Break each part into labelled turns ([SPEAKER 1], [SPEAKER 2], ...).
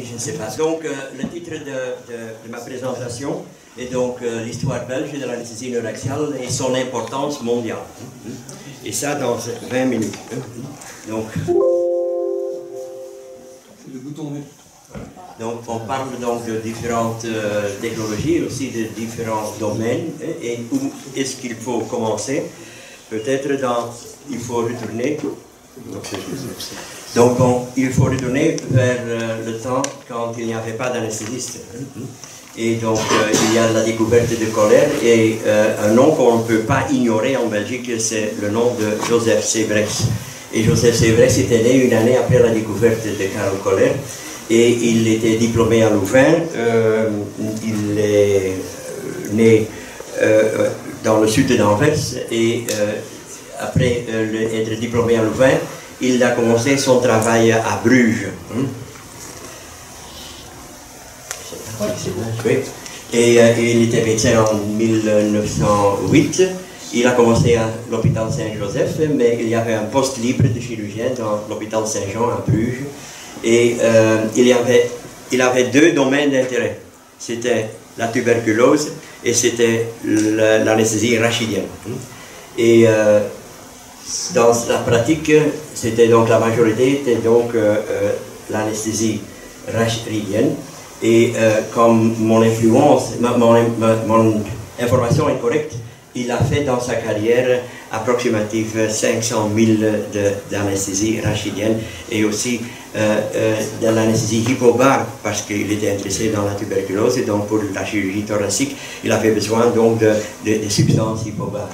[SPEAKER 1] Je ne sais pas. Donc, le titre de ma présentation est donc l'histoire belge de l'anesthésie neuraxiale et son importance mondiale. Et ça dans 20 minutes. Donc,
[SPEAKER 2] le bouton.
[SPEAKER 1] Donc, on parle donc de différentes technologies, aussi de différents domaines. Et où est-ce qu'il faut commencer? Peut-être il faut retourner. Donc, il faut retourner vers le temps quand il n'y avait pas d'anesthésiste. Et donc, il y a la découverte de Koller et un nom qu'on ne peut pas ignorer en Belgique, c'est le nom de Joseph Sebrechts. Et Joseph Sebrechts était né une année après la découverte de Karel Koller. Et il était diplômé à Louvain. Il est né dans le sud d'Anvers. Et après être diplômé à Louvain, il a commencé son travail à Bruges. Oui. Et il était médecin en 1908. Il a commencé à l'hôpital Saint-Joseph, mais il y avait un poste libre de chirurgien dans l'hôpital Saint-Jean à Bruges. Et il avait deux domaines d'intérêt. C'était la tuberculose et c'était l'anesthésie rachidienne. Et dans la pratique, c'était donc la majorité était donc l'anesthésie rachidienne. Et comme mon influence, mon information est correcte, il a fait dans sa carrière approximative 500 000 d'anesthésie rachidienne et aussi de l'anesthésie hypobare parce qu'il était intéressé dans la tuberculose et donc pour la chirurgie thoracique, il avait besoin donc de substances hypobares.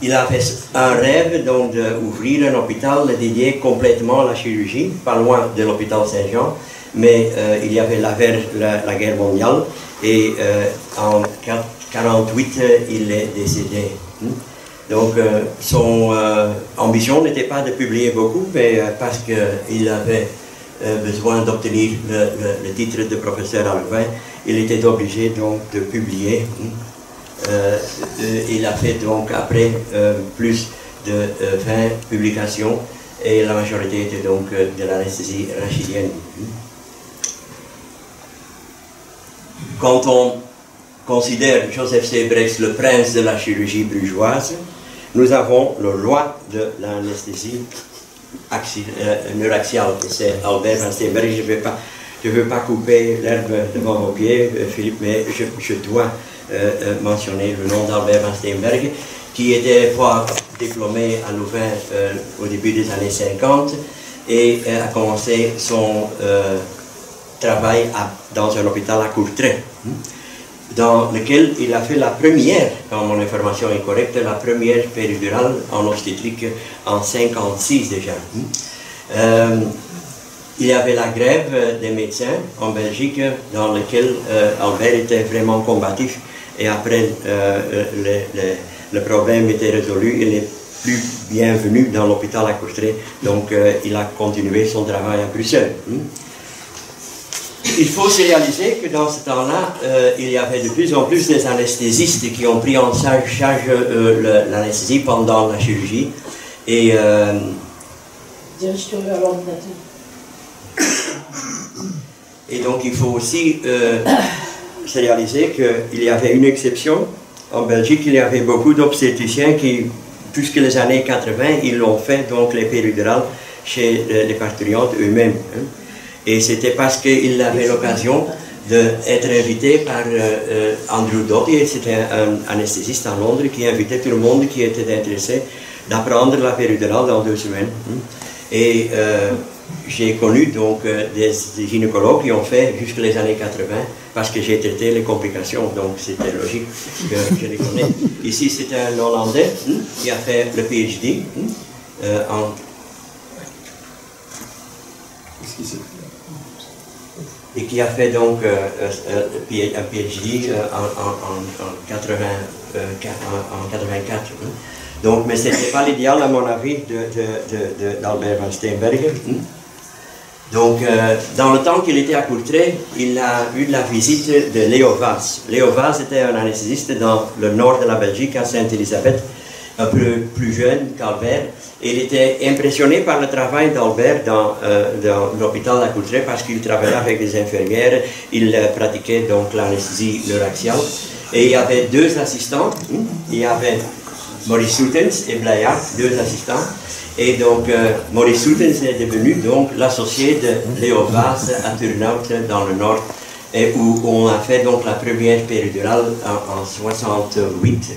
[SPEAKER 1] Il avait un rêve donc d'ouvrir un hôpital dédié complètement à la chirurgie, pas loin de l'hôpital Saint-Jean, mais il y avait la guerre mondiale et en 1948 il est décédé. Donc son ambition n'était pas de publier beaucoup, mais parce qu'il avait besoin d'obtenir le titre de professeur à Louvain, il était obligé donc de publier. Il a fait donc après plus de 20 publications et la majorité était donc de l'anesthésie rachidienne. Quand on considère Joseph Sebrechts le prince de la chirurgie brugeoise, nous avons le roi de l'anesthésie neuraxiale, c'est Albert van Steenberg. Je ne veux pas couper l'herbe devant vos pieds, Philippe, mais je dois mentionner le nom d'Albert van Steenberg, qui était diplômé à Louvain au début des années 50 et a commencé son travail dans un hôpital à Courtrai, dans lequel il a fait la première, quand mon information est correcte, la première péridurale en obstétrique en 1956 déjà. Il y avait la grève des médecins en Belgique, dans laquelle Albert était vraiment combatif, et après le problème était résolu, il n'est plus bienvenu dans l'hôpital à Courtrai, donc il a continué son travail à Bruxelles. Il faut se réaliser que dans ce temps-là, il y avait de plus en plus des anesthésistes qui ont pris en charge l'anesthésie pendant la chirurgie. Et donc il faut aussi se réaliser qu'il y avait une exception. En Belgique, il y avait beaucoup d'obstétriciens qui, jusque les années 80, ils l'ont fait, donc les péridurales, chez les parturiantes eux-mêmes. Et c'était parce qu'il avait l'occasion d'être invité par Andrew Doty, c'était un anesthésiste à Londres qui invitait tout le monde qui était intéressé d'apprendre la péridurale dans 2 semaines. Et j'ai connu donc des gynécologues qui ont fait jusqu'à les années 80 parce que j'ai traité les complications, donc c'était logique que je les connais. Ici c'est un Hollandais qui a fait le PhD et qui a fait donc un PhD en 84. Donc, mais ce n'était pas l'idéal, à mon avis, d'Albert van Steenberg. Donc, dans le temps qu'il était à Courtrai, il a eu la visite de Léo Vaas. Léo Vaas était un anesthésiste dans le nord de la Belgique, à Sainte-Élisabeth, un peu plus jeune qu'Albert, Il était impressionné par le travail d'Albert dans l'hôpital à Courtrai parce qu'il travaillait avec des infirmières, il pratiquait donc l'anesthésie neuraxiale. Et il y avait deux assistants, il y avait Maurice Soutens et Blayard, deux assistants. Et donc Maurice Soutens est devenu donc l'associé de Léo Vaz à Turnhout dans le Nord, et où on a fait donc la première péridurale en 68.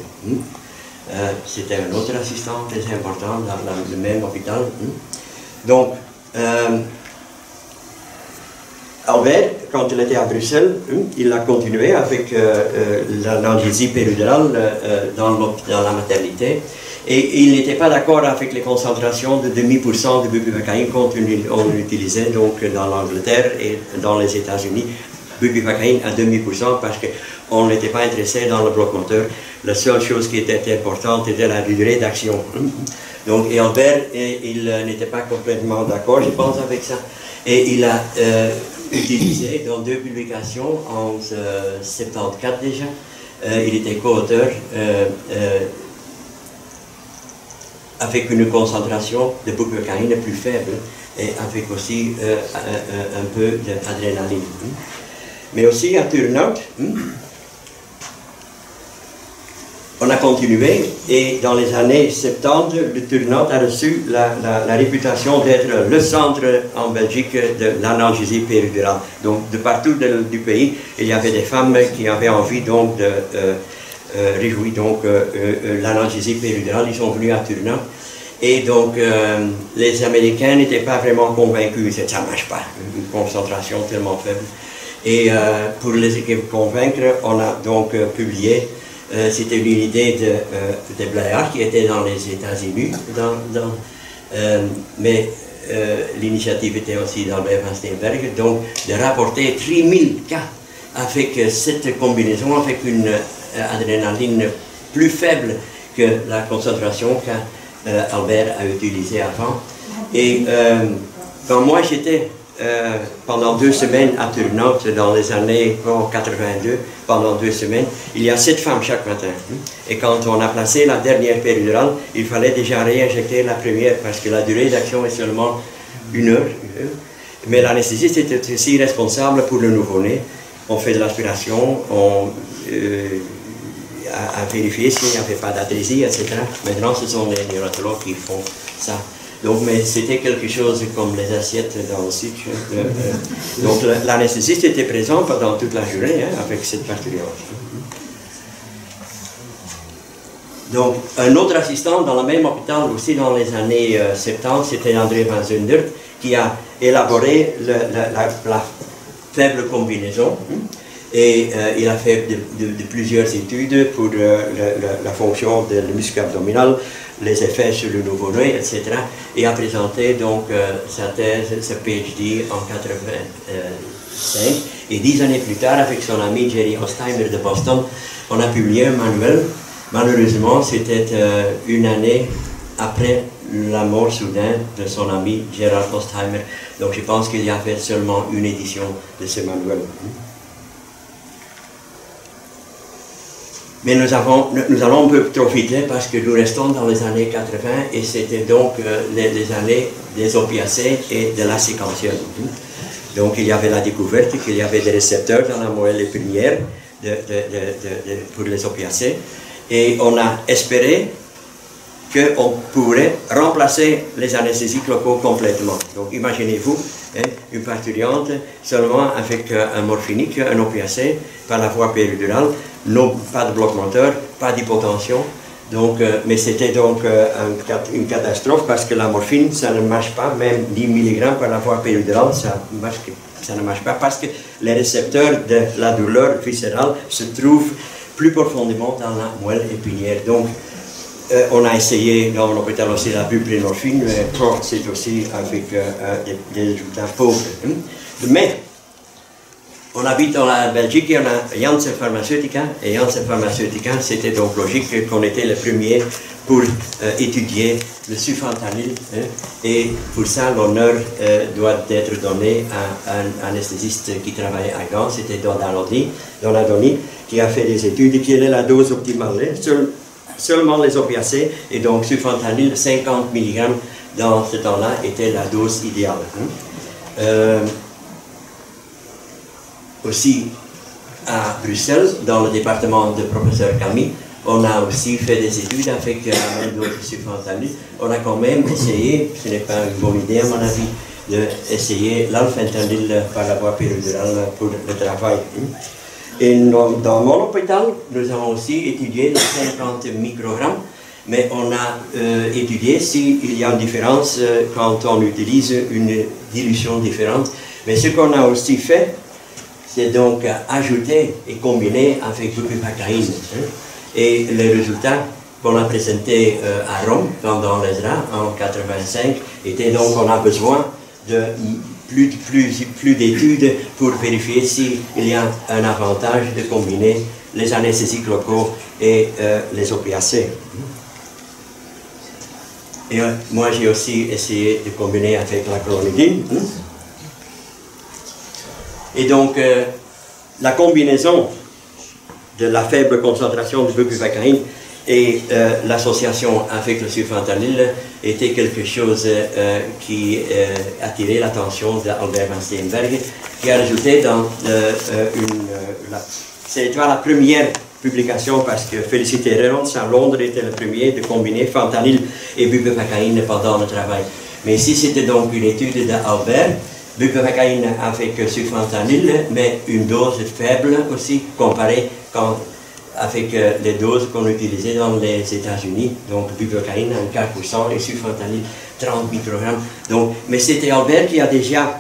[SPEAKER 1] C'était un autre assistant très important dans le même hôpital. Donc, Albert, quand il était à Bruxelles, il a continué avec l'anesthésie péridurale dans la maternité. Et il n'était pas d'accord avec les concentrations de 0,5% de bupivacaïne qu'on utilisait donc dans l'Angleterre et dans les États-Unis. Bupivacaïne à 0,5% parce qu'on n'était pas intéressé dans le bloc moteur. La seule chose qui était importante était la durée d'action. Donc, et Albert, il n'était pas complètement d'accord, je pense, avec ça. Et il a utilisé dans deux publications en 74 déjà. Il était co-auteur avec une concentration de bupivacaïne plus faible et avec aussi un peu d'adrénaline. Mais aussi à Turnhout, on a continué et dans les années 70, le Turnhout a reçu la réputation d'être le centre en Belgique de l'analgésie péridurale. Donc de partout du pays, il y avait des femmes qui avaient envie donc de réjouir donc l'analgésie péridurale. Ils sont venus à Turnhout. Et donc, les Américains n'étaient pas vraiment convaincus, ça ne marche pas, une concentration tellement faible. Et pour les convaincre, on a donc publié, c'était une idée de Blayard qui était dans les États-Unis, mais l'initiative était aussi d'Albert Van Steenbergen, donc de rapporter 3000 cas avec cette combinaison, avec une adrénaline plus faible que la concentration qu'Albert a utilisée avant. Et quand moi j'étais pendant 2 semaines à Turnhout dans les années 82, pendant 2 semaines, il y a 7 femmes chaque matin. Et quand on a placé la dernière péridurale, il fallait déjà réinjecter la première parce que la durée d'action est seulement 1 heure. Mais l'anesthésiste était aussi responsable pour le nouveau-né. On fait de l'aspiration, on a vérifié s'il n'y avait pas d'adhésie, etc. Maintenant, ce sont les néonatologues qui font ça. Donc, mais c'était quelque chose comme les assiettes dans le sucre. Donc, l'anesthésiste était présent pendant toute la journée avec cette parturience. Donc, un autre assistant dans le même hôpital, aussi dans les années 70, c'était André Van Zundert, qui a élaboré la faible combinaison. Et il a fait de plusieurs études pour la fonction du muscle abdominal, les effets sur le nouveau-né, etc. Et a présenté donc sa thèse, sa PhD en 1985. Et 10 années plus tard, avec son ami Jerry Ostheimer de Boston, on a publié un manuel. Malheureusement, c'était une année après la mort soudaine de son ami Gerald Ostheimer. Donc je pense qu'il y avait seulement une édition de ce manuel. Mais nous allons un peu trop vite parce que nous restons dans les années 80 et c'était donc les années des opiacés et de la séquentielle. Donc il y avait la découverte qu'il y avait des récepteurs dans la moelle épinière pour les opiacés et on a espéré qu'on pourrait remplacer les anesthésiques locaux complètement. Donc imaginez-vous une parturiente seulement avec un morphinique, un opiacé, par la voie péridurale, pas de bloc moteur, pas d'hypotension. Donc, mais c'était donc une catastrophe parce que la morphine, ça ne marche pas, même 10 mg par la voie péridurale, ça ne marche pas parce que les récepteurs de la douleur viscérale se trouvent plus profondément dans la moelle épinière. Donc, on a essayé dans l'hôpital aussi la buprenorphine, mais c'est aussi avec des résultats pauvres. Mais on habite en Belgique et on a Janssen Pharmaceutica, et Janssen Pharmaceutica, c'était donc logique qu'on était les premiers pour étudier le sulfentanyl, et pour ça l'honneur doit être donné à un anesthésiste qui travaillait à Gand, c'était Donadoni, qui a fait des études, quelle est la dose optimale. seulement les opiacés, et donc sulfentanyl 50 mg dans ce temps-là était la dose idéale. Aussi à Bruxelles, dans le département de professeur Camille, on a aussi fait des études avec la même dose de sulfentanyl. On a quand même essayé, ce n'est pas une bonne idée à mon avis, d'essayer l'alfentanyl par la voie péridurale pour le travail. Et dans mon hôpital, nous avons aussi étudié les 50 microgrammes, mais on a étudié s'il y a une différence quand on utilise une dilution différente. Mais ce qu'on a aussi fait, c'est donc ajouter et combiner avec bupivacaïne. Et les résultats qu'on a présentés à Rome, dans l'ESRA, en 1985, étaient donc qu'on a besoin de plus d'études pour vérifier s'il y a un avantage de combiner les anesthésiques locaux et les opiacés. Et moi, j'ai aussi essayé de combiner avec la clonidine. Et donc, la combinaison de la faible concentration de bupivacaïne et l'association avec le sulfentanyl était quelque chose qui attirait l'attention d'Albert van Steenbergen, qui a résulté dans c'est la première publication, parce que Félicité Reynolds à Londres était le premier de combiner fentanyl et bupivacaïne pendant le travail. Mais ici, c'était donc une étude d'Albert, bupivacaïne avec sulfentanyl, mais une dose faible aussi, comparée avec les doses qu'on utilisait dans les États-Unis, donc bupivacaïne 4% et sulfentanyl 30 microgrammes. Donc, mais c'était Albert qui a déjà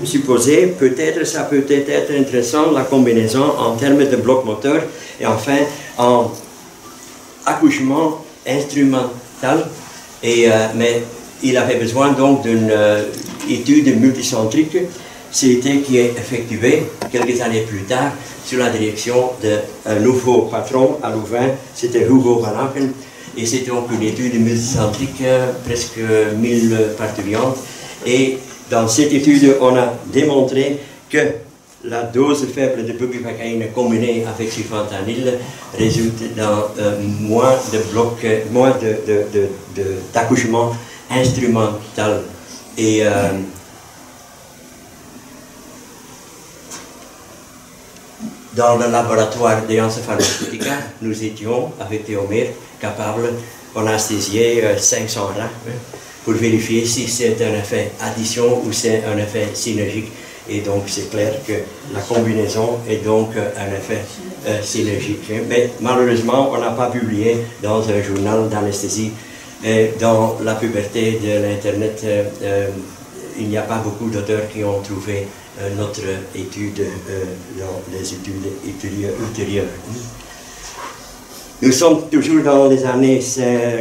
[SPEAKER 1] supposé, peut-être ça peut être intéressant, la combinaison en termes de bloc moteur et enfin en accouchement instrumental, mais il avait besoin donc d'une étude multicentrique. C'était qui est effectué quelques années plus tard sous la direction d'un nouveau patron à Louvain, c'était Hugo Van Aken, et c'était donc une étude multicentrique, presque 1000 parturientes. Et dans cette étude, on a démontré que la dose faible de bupivacaïne combinée avec sulfentanyl résulte dans moins d'accouchement instrumental. Et dans le laboratoire d'Encéphalophytica, nous étions, avec Théomère, capables d'anesthésier 500 rats pour vérifier si c'est un effet addition ou c'est un effet synergique. Et donc c'est clair que la combinaison est donc un effet synergique. Mais malheureusement, on n'a pas publié dans un journal d'anesthésie. Dans la puberté de l'Internet, il n'y a pas beaucoup d'auteurs qui ont trouvé notre étude dans les études ultérieures. Nous sommes toujours dans les années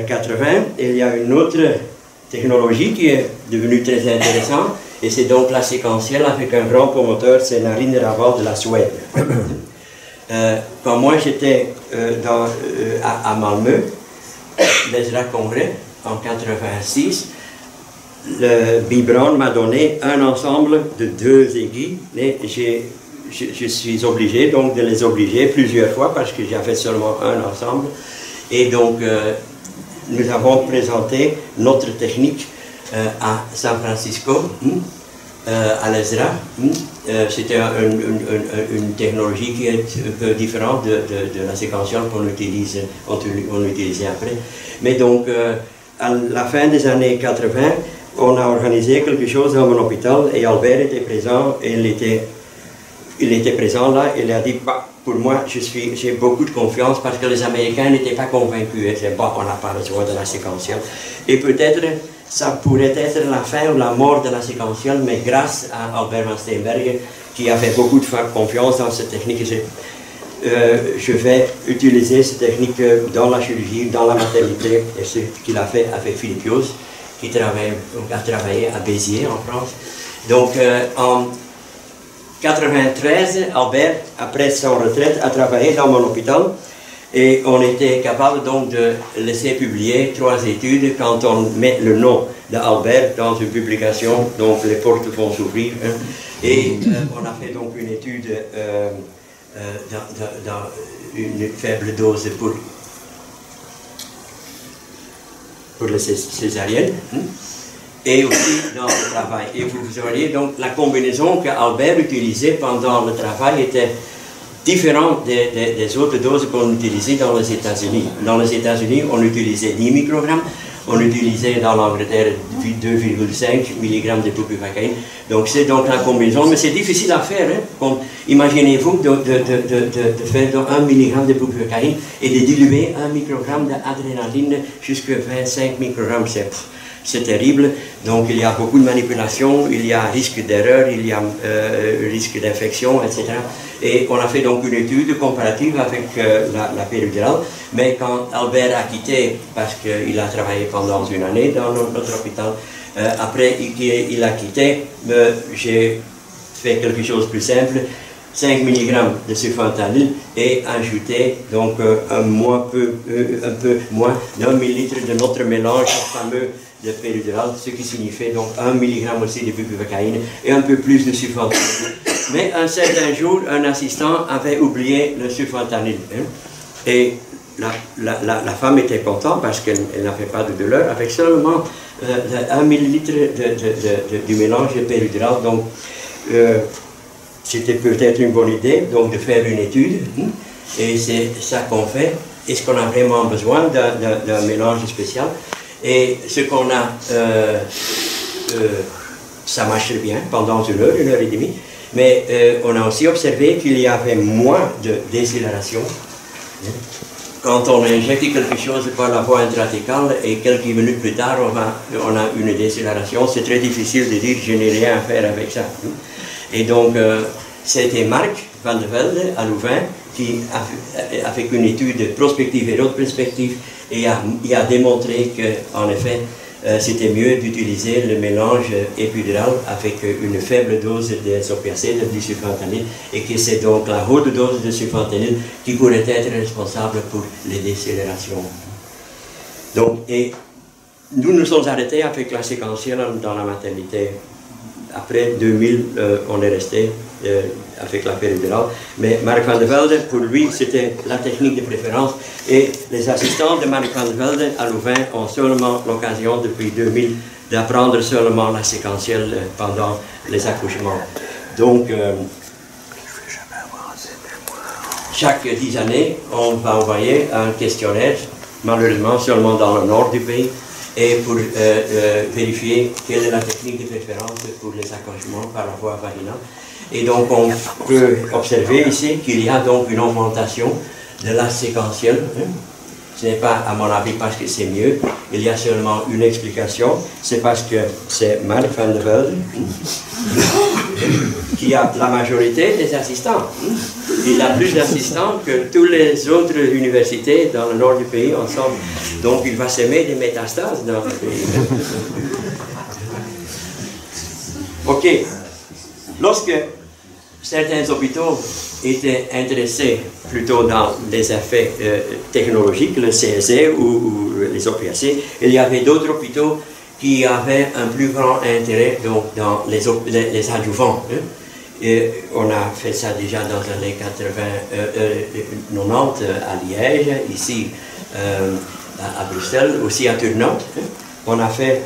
[SPEAKER 1] 80 et il y a une autre technologie qui est devenue très intéressante, et c'est donc la séquentielle avec un grand promoteur, c'est Narine Raval de la Suède. Quand moi j'étais à Malmö, l'ESRA Congrès, en 1986, le Bibron m'a donné un ensemble de 2 aiguilles, mais je suis obligé donc de les obliger plusieurs fois parce que j'avais seulement un ensemble. Et donc nous avons présenté notre technique à San Francisco, à l'ESRA. C'était une technologie qui est un peu différente de la séquentielle qu'on utilisait après. Mais donc à la fin des années 80, on a organisé quelque chose dans mon hôpital et Albert était présent et il était présent là et il a dit bah, pour moi j'ai beaucoup de confiance parce que les Américains n'étaient pas convaincus. Ils disaient bon, on n'a pas besoin de la séquentielle. Et peut-être ça pourrait être la fin ou la mort de la séquentielle, mais grâce à Albert van Steenbergen qui avait beaucoup de confiance dans cette technique, je vais utiliser cette technique dans la chirurgie, dans la maternité, et ce qu'il a fait avec Philippe Joos, qui a travaillé à Béziers en France. Donc en 1993, Albert, après son retraite, a travaillé dans mon hôpital et on était capable donc de laisser publier 3 études quand on met le nom d'Albert dans une publication, donc les portes vont s'ouvrir. Et on a fait donc une étude dans une faible dose pour pour les césariennes, et aussi dans le travail. Et vous voyez donc la combinaison qu'Albert utilisait pendant le travail était différente des autres doses qu'on utilisait dans les États-Unis. Dans les États-Unis, on utilisait 10 microgrammes, on utilisait dans l'Angleterre 2,5 mg de bupivacaïne. Donc c'est donc la combinaison, mais c'est difficile à faire. Hein. Imaginez-vous de faire 1 mg de bupivacaïne et de diluer 1 microgramme d'adrénaline jusqu'à 25 microgrammes. C'est terrible, donc il y a beaucoup de manipulations, il y a risque d'erreur, il y a risque d'infection, etc. Et on a fait donc une étude comparative avec la péridurale, mais quand Albert a quitté, parce qu'il a travaillé pendant une année dans notre hôpital, après il a quitté, j'ai fait quelque chose de plus simple, 5 mg de sulfentanyl et ajouter donc un peu moins d'1 millilitre de notre mélange fameux de péridurale, ce qui signifie donc 1 mg aussi de bupivacaïne et un peu plus de sulfentanyl. Mais un certain jour, un assistant avait oublié le sulfentanyl. Hein, et la femme était contente parce qu'elle n'avait pas de douleur avec seulement 1 millilitre du mélange de péridurale. Donc, c'était peut-être une bonne idée donc, de faire une étude. Et c'est ça qu'on fait. Est-ce qu'on a vraiment besoin d'un mélange spécial? Et ce qu'on a, ça marchait bien pendant 1 heure et demie, mais on a aussi observé qu'il y avait moins de décélération. Quand on injecte quelque chose par la voie intrathécale et quelques minutes plus tard on a une décélération, c'est très difficile de dire je n'ai rien à faire avec ça. Et donc c'était Marc van der Velde à Louvain qui a fait une étude prospective et rétrospective et a démontré qu'en effet, c'était mieux d'utiliser le mélange épidural avec une faible dose des opiacés, de sulfentanyl, et que c'est donc la haute dose de sulfentanyl qui pourrait être responsable pour les décélérations. Donc, et nous nous sommes arrêtés avec la séquentielle dans la maternité. Après 2000, on est resté avec la péridurale. Mais Marc van der Velde, pour lui, c'était la technique de préférence. Et les assistants de Marc van der Velde à Louvain ont seulement l'occasion, depuis 2000, d'apprendre seulement la séquentielle pendant les accouchements. Donc, chaque 10 années, on va envoyer un questionnaire, malheureusement seulement dans le nord du pays, et pour vérifier quelle est la technique de préférence pour les accouchements par la voie vaginale. Et donc on peut observer ici qu'il y a donc une augmentation de la séquentielle. Ce n'est pas à mon avis parce que c'est mieux, il y a seulement une explication, c'est parce que c'est Marc van der Velde qui a la majorité des assistants. Il a plus d'assistants que toutes les autres universités dans le nord du pays ensemble. Donc il va s'aimer des métastases dans le pays. Ok. Lorsque certains hôpitaux étaient intéressés plutôt dans les effets technologiques, le CSE ou les opiacés, il y avait d'autres hôpitaux qui avaient un plus grand intérêt donc, dans les adjuvants. Et on a fait ça déjà dans les années 90 à Liège, ici à Bruxelles, aussi à Turnhout. On a fait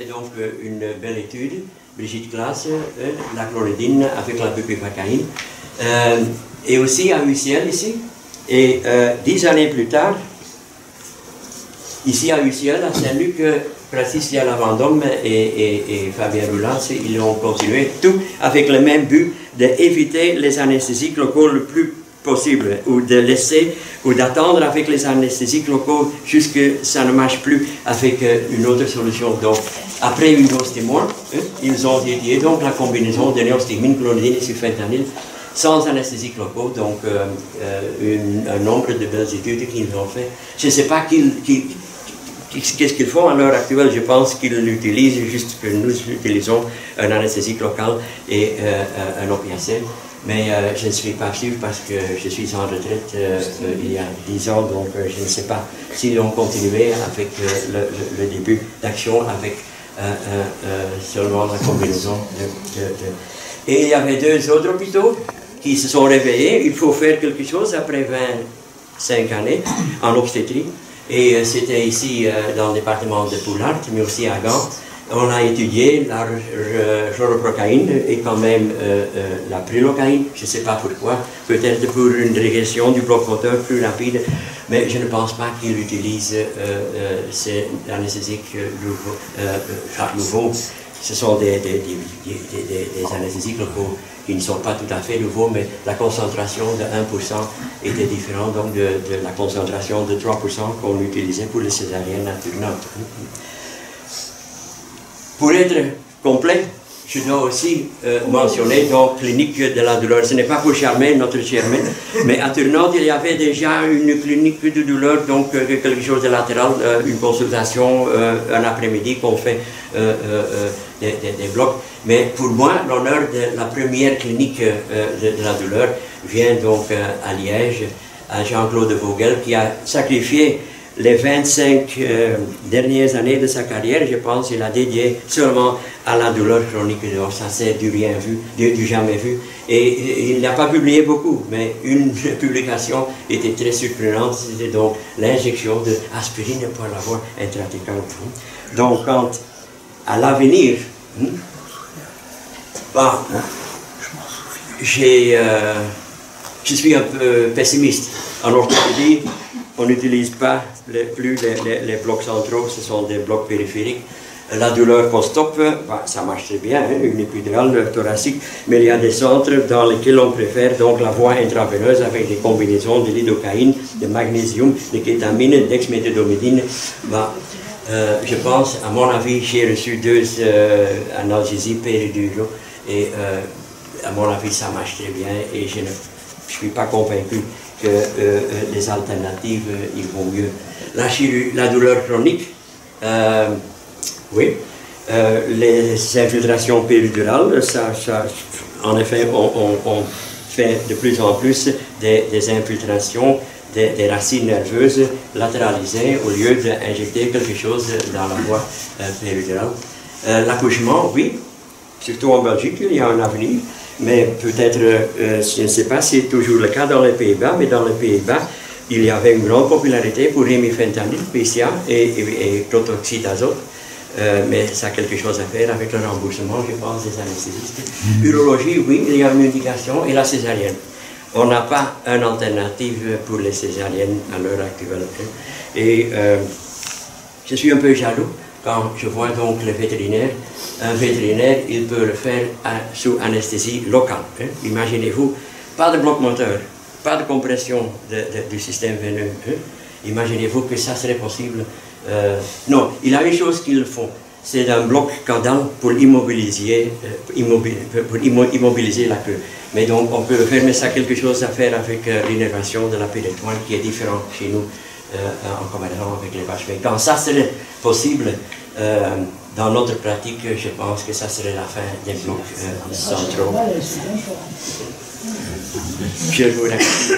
[SPEAKER 1] donc une belle étude, Brigitte Classe, la chlorhydrine avec la bupivacaïne, et aussi à UCL ici. Et 10 années plus tard, ici à UCL, à Saint-Luc, Patricia Lavandome et Fabien Roulas, ils ont continué tout avec le même but d'éviter les anesthésiques locaux le plus possible, ou de laisser, ou d'attendre avec les anesthésiques locaux jusqu'à ce que ça ne marche plus avec une autre solution. Donc, après une dose témoin, ils ont dédié donc la combinaison de néostigmine, chlorhydrine et sulfentanyl sans anesthésiques locaux, donc un nombre de belles études qu'ils ont fait. Je ne sais pas qu'est-ce qu'ils font à l'heure actuelle. Je pense qu'ils l'utilisent juste que nous utilisons un anesthésique local et un opiacé. Mais je ne suis pas sûr parce que je suis en retraite il y a 10 ans, donc je ne sais pas s'ils ont continué avec le début d'action avec seulement la combinaison Et il y avait 2 autres hôpitaux qui se sont réveillés. Il faut faire quelque chose après 25 années en obstétrique. Et c'était ici dans le département de Poulart, mais aussi à Gand. On a étudié la chloroprocaïne et quand même la prilocaïne, je ne sais pas pourquoi, peut-être pour une régression du bloc moteur plus rapide, mais je ne pense pas qu'il utilise ces anesthésiques nouveaux. Ce sont des anesthésiques locaux qui ne sont pas tout à fait nouveaux, mais la concentration de 1% était différente donc de la concentration de 3% qu'on utilisait pour les césariennes à Turnhout. Pour être complet, je dois aussi mentionner donc clinique de la douleur. Ce n'est pas pour charmer notre chairman, mais à Turnhout, il y avait déjà une clinique de douleur, donc quelque chose de latéral, une consultation un après-midi qu'on fait des blocs. Mais pour moi, l'honneur de la première clinique de la douleur vient donc à Liège, à Jean-Claude Vogel, qui a sacrifié les 25 dernières années de sa carrière, je pense, il a dédié seulement à la douleur chronique. Donc ça, c'est du rien vu, du jamais vu. Et il n'a pas publié beaucoup, mais une publication était très surprenante, c'était donc l'injection d'aspirine par la voie intrathécale. Donc, quant à l'avenir, je suis un peu pessimiste. En orthopédie, on n'utilise pas plus les blocs centraux, ce sont des blocs périphériques. La douleur post-op, ça marche très bien, hein, une épidurale thoracique, mais il y a des centres dans lesquels on préfère donc la voie intraveineuse avec des combinaisons de lidocaïne, de magnésium, de kétamine, d'exméthodomédine. Je pense, à mon avis, j'ai reçu 2 analgésies périduraux et à mon avis, ça marche très bien et je ne suis pas convaincu que les alternatives, ils vont mieux. La douleur chronique, oui, les infiltrations péridurales, en effet, on fait de plus en plus des infiltrations des racines nerveuses latéralisées au lieu d'injecter quelque chose dans la voie péridurale. L'accouchement, oui, surtout en Belgique, il y a un avenir. Mais peut-être, je ne sais pas si c'est toujours le cas dans les Pays-Bas, mais dans les Pays-Bas, il y avait une grande popularité pour remifentanil, PCA et protoxyde d'azote. Mais ça a quelque chose à faire avec le remboursement, je pense, des anesthésistes. Urologie, oui, il y a une indication, et la césarienne. On n'a pas une alternative pour les césariennes à l'heure actuelle. Et je suis un peu jaloux quand je vois donc les vétérinaires. Un vétérinaire, il peut le faire sous anesthésie locale. Hein. Imaginez-vous, pas de bloc moteur, pas de compression du système veineux. Hein. Imaginez-vous que ça serait possible. Non, il y a une chose qu'ils font, c'est un bloc caudal pour immobiliser la queue. Mais donc on peut le faire, mais ça a quelque chose à faire avec l'innervation de la pérétoine qui est différente chez nous en comparaison avec les vaches. Mais quand ça serait possible, dans notre pratique, je pense que ça serait la fin des blocs centraux. Je vous remercie.